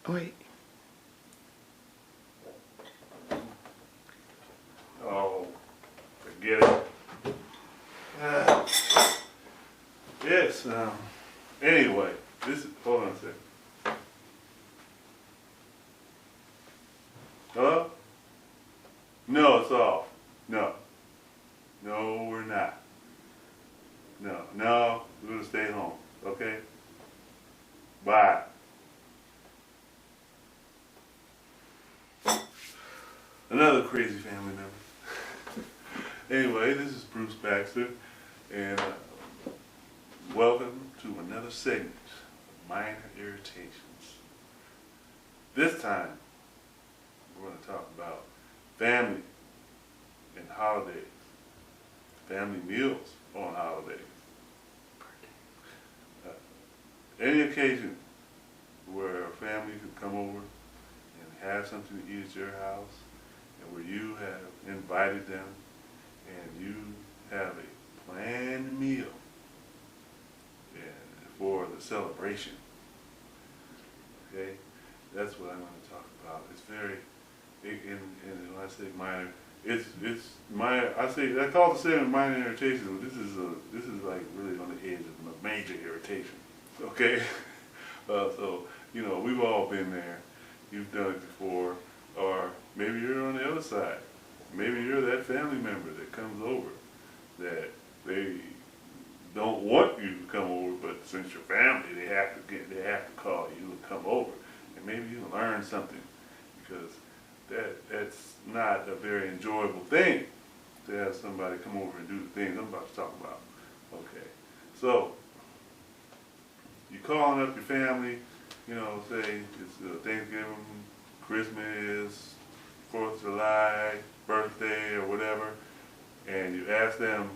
Wait. Oh, forget it. Yes, anyway, hold on a second. Hello? No, it's off. No. No, we're not. No, we're gonna stay home, okay? Bye. Another crazy family member. Anyway, this is Bruce Baxter, and welcome to another segment of Minor Irritations. This time, we're going to talk about family and holidays, family meals on holidays. Any occasion where a family could come over and have something to eat at your house, and where you have invited them, and you have a planned meal for the celebration. Okay, that's what I'm going to talk about. It's very, and when I say minor, it's minor. I call the segment minor irritation. This is like really on the edge of a major irritation. Okay, so you know we've all been there. You've done it before, or maybe you're on the other side. Maybe you're that family member that comes over that they don't want you to come over, but since you're family, they have to call you and come over, and maybe you learn something, because that's not a very enjoyable thing to have somebody come over and do the things I'm about to talk about. Okay, so you calling up your family, you know, say it's Thanksgiving, Christmas, 4th of July, birthday, or whatever, and you ask them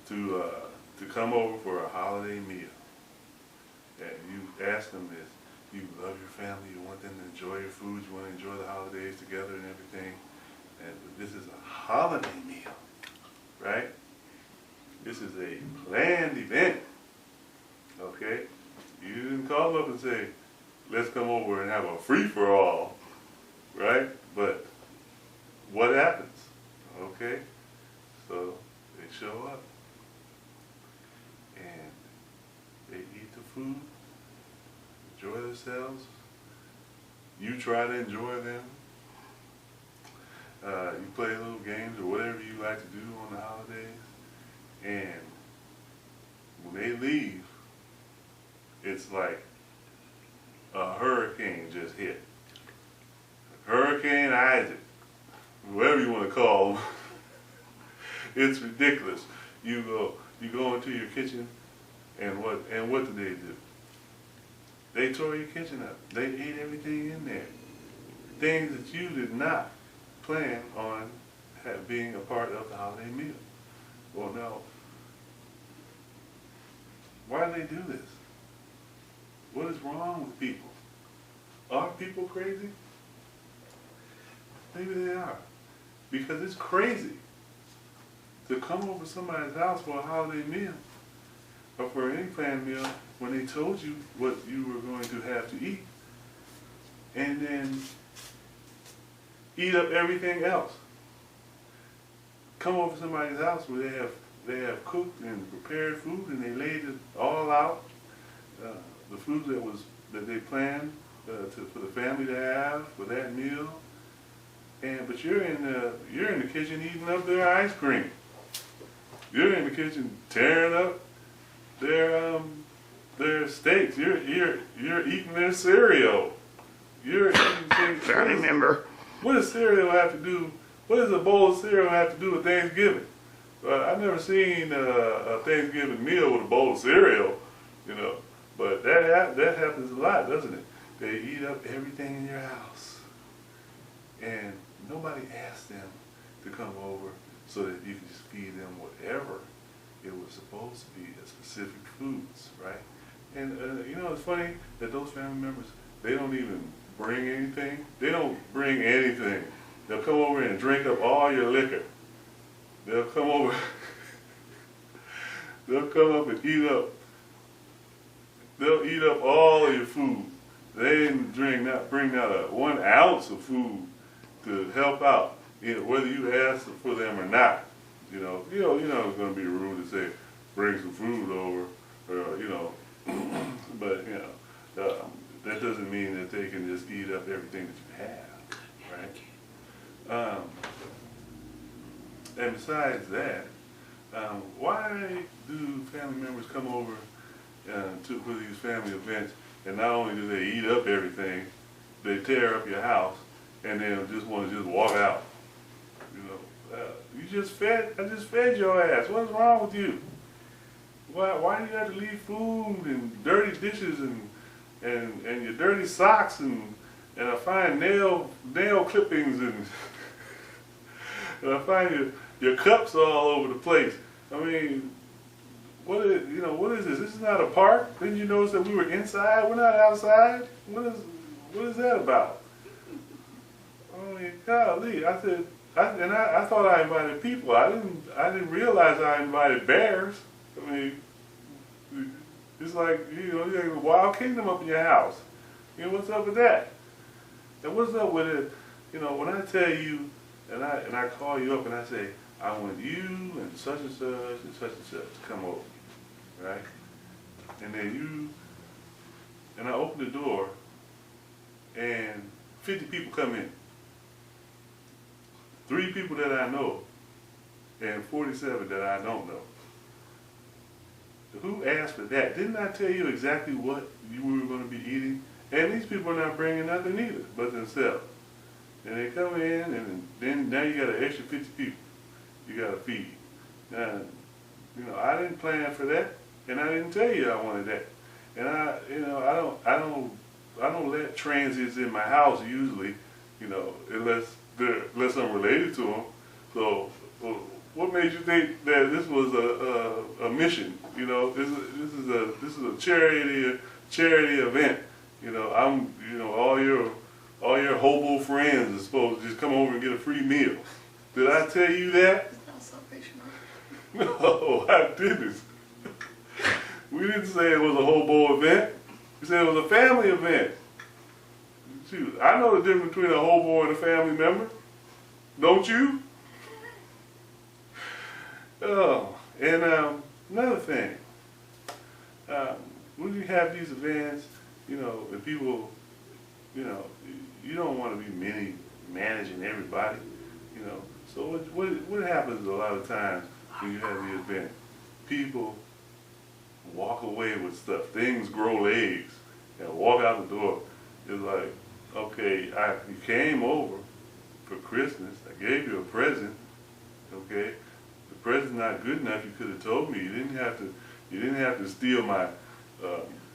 to come over for a holiday meal. And you ask them this: you love your family, you want them to enjoy your food, you want to enjoy the holidays together and everything. And this is a holiday meal, right? This is a planned event, okay? You didn't call them up and say, let's come over and have a free-for-all, right? But what happens? Okay, so they show up and they eat the food, enjoy themselves. You try to enjoy them. You play little games or whatever you like to do on the holidays, and when they leave, it's like a hurricane just hit. Hurricane Isaac, whoever you want to call them. It's ridiculous. You go into your kitchen, and what do they do? They tore your kitchen up. They ate everything in there. Things that you did not plan on being a part of the holiday meal. Well, now, why do they do this? What is wrong with people? Are people crazy? Maybe they are. Because it's crazy to come over somebody's house for a holiday meal, or for any planned meal, when they told you what you were going to have to eat, and then eat up everything else. Come over somebody's house where they have cooked and prepared food, and they laid it all out, the food that they planned for the family to have for that meal. But you're in the kitchen eating up their ice cream. You're in the kitchen tearing up their steaks. You're eating their cereal. You're eating things. Family member. What does cereal have to do? What does a bowl of cereal have to do with Thanksgiving? I've never seen a Thanksgiving meal with a bowl of cereal, you know. But that happens a lot, doesn't it? They eat up everything in your house, and nobody asked them to come over so that you could just feed them whatever it was supposed to be, as specific foods, right? And you know, it's funny that those family members, they don't even bring anything. They don't bring anything. They'll come over and drink up all your liquor. They'll come over. They'll come up and eat up. They'll eat up all of your food. They didn't bring not a 1 ounce of food to help out, whether you ask for them or not. You're not going to be rude to say, bring some food over, or but that doesn't mean that they can just eat up everything that you have, right? And besides that, why do family members come over for these family events, and not only do they eat up everything, they tear up your house, and then just want to just walk out? I just fed your ass. What's wrong with you? Why do you have to leave food and dirty dishes and your dirty socks and I find nail clippings and I find your cups all over the place. I mean, what is this? This is not a park. Didn't you notice that we were inside? We're not outside. What is that about? I mean, golly, I thought I invited people. I didn't realize I invited bears. I mean, it's like, you have a wild kingdom up in your house. What's up with that? And what's up with it? When I tell you, and I call you up and I say, I want you and such and such to come over, right? And then and I open the door, and 50 people come in. 3 people that I know, and 47 that I don't know. Who asked for that? Didn't I tell you exactly what we were going to be eating? And these people are not bringing nothing either but themselves. And they come in, and then now you got an extra 50 people you got to feed. Now, I didn't plan for that, and I didn't tell you I wanted that. And I don't let transits in my house usually, unless I'm related to them. So, what made you think that this was a mission? This is a charity event. All your hobo friends are supposed to just come over and get a free meal. Did I tell you that? It's not Salvation Army. No, I didn't. We didn't say it was a hobo event. We said it was a family event. Shoot, I know the difference between a hobo and a family member. Don't you? Oh, and another thing. When you have these events, and people, you don't want to be managing everybody, So what happens a lot of times when you have the event? People walk away with stuff. Things grow legs and walk out the door. It's like, okay, you came over for Christmas. I gave you a present. Okay, the present's not good enough. You could have told me. You didn't have to steal my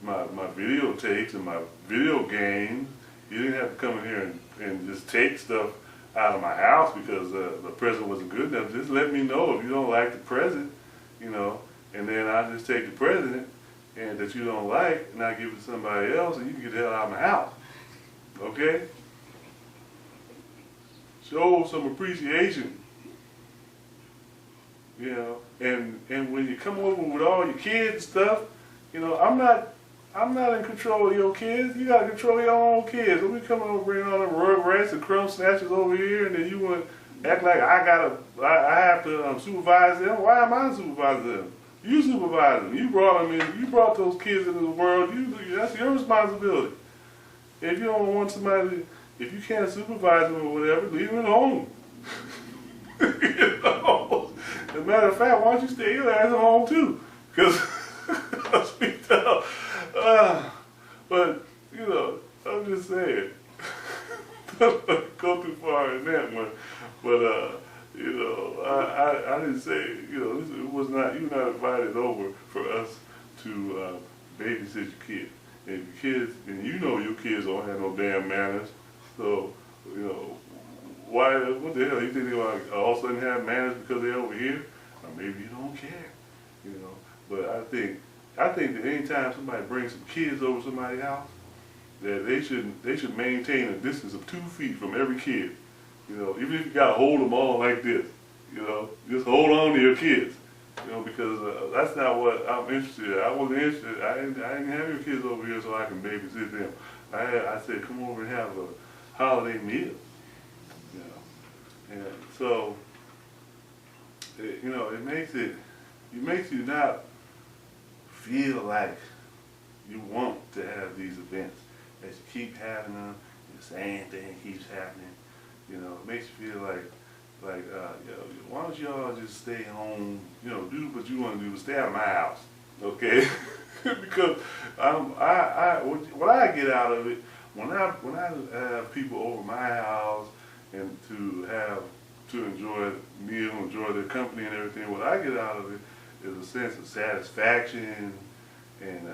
videotapes and my video games. You didn't have to come in here and just take stuff out of my house because the present wasn't good enough. Just let me know if you don't like the present, and then I'll just take the present and that you don't like, and I'll give it to somebody else, and you can get the hell out of my house. Okay? Show some appreciation. And when you come over with all your kids stuff, I'm not in control of your kids. You got to control your own kids. When we come over bring all the rug rats and crumb snatchers over here, and then you want to act like I have to supervise them. Why am I supervising them? You supervise them. You brought them in. You brought those kids into the world. That's your responsibility. If you don't want somebody, if you can't supervise them or whatever, leave them at home. As a matter of fact, why don't you stay your ass at home too? Because but I'm just saying, don't go too far in that one. But I didn't say, it was not, you were not invited over for us to babysit your kids. And your kids, and your kids don't have no damn manners. So, why, what the hell, you think they all of a sudden have manners because they're over here? Or maybe you don't care, But I think that anytime somebody brings some kids over somebody's house, that they should maintain a distance of 2 feet from every kid. Even if you gotta hold them all like this, just hold on to your kids, because that's not what I'm interested in. I wasn't interested. I didn't have your kids over here so I can babysit them. I said, come over and have a holiday meal, you know. And so, you know, it makes you not feel like you want to have these events, that you keep having them, and the same thing keeps happening. You know, it makes you feel like, you know, why don't y'all just stay home, you know, do what you want to do, stay out of my house, okay? Because what I get out of it, when I have people over my house and to enjoy the meal, enjoy their company and everything, what I get out of it is a sense of satisfaction, and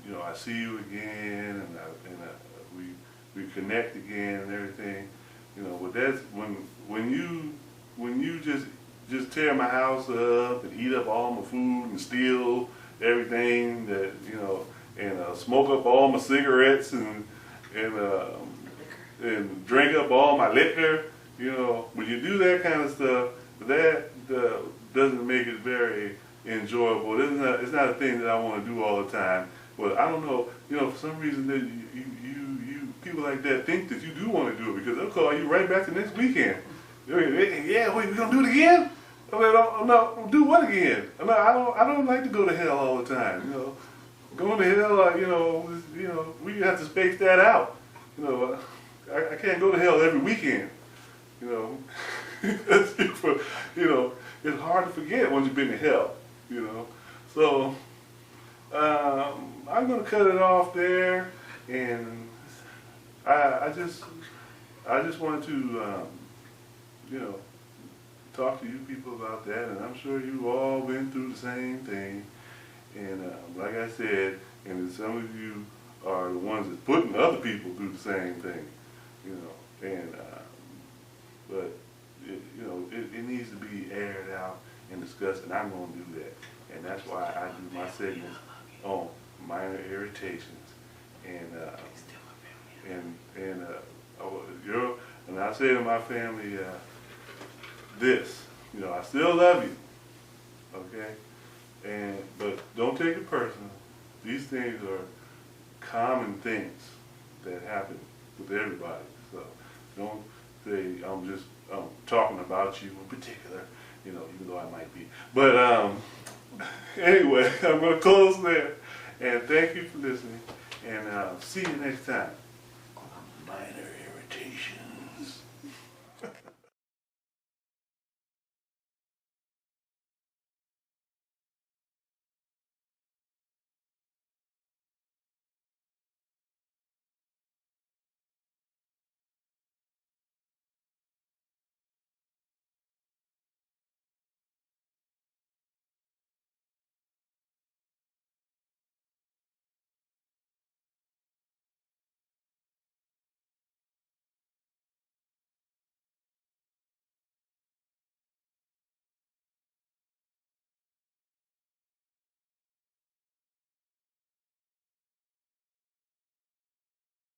you know, I see you again, and we connect again and everything, you know. But that's when you just tear my house up and eat up all my food and steal everything that, you know, and smoke up all my cigarettes and drink up all my liquor, you know. When you do that kind of stuff, that doesn't make it very enjoyable. It's not a thing that I want to do all the time. But I don't know, you know, for some reason that you people like that think that you do want to do it, because they'll call you right back the next weekend. Yeah, wait, we gonna do it again? I mean, no, do what again? I don't like to go to hell all the time. You know, going to hell, you know, we have to space that out. You know, I can't go to hell every weekend. You know, you know, it's hard to forget once you've been to hell. You know, so I'm gonna cut it off there, and I just wanted to you know, talk to you people about that, and I'm sure you all went through the same thing. And like I said, and some of you are the ones that's putting other people through the same thing, you know. And but you know, it needs to be aired out and discussed, and I'm going to do that. And that's why I do my segments on minor irritations. And I say to my family, this, you know, I still love you, okay? But don't take it personal. These things are common things that happen with everybody. So don't say I'm just talking about you in particular, you know, even though I might be. But anyway, I'm going to close there. And thank you for listening. And see you next time. Minor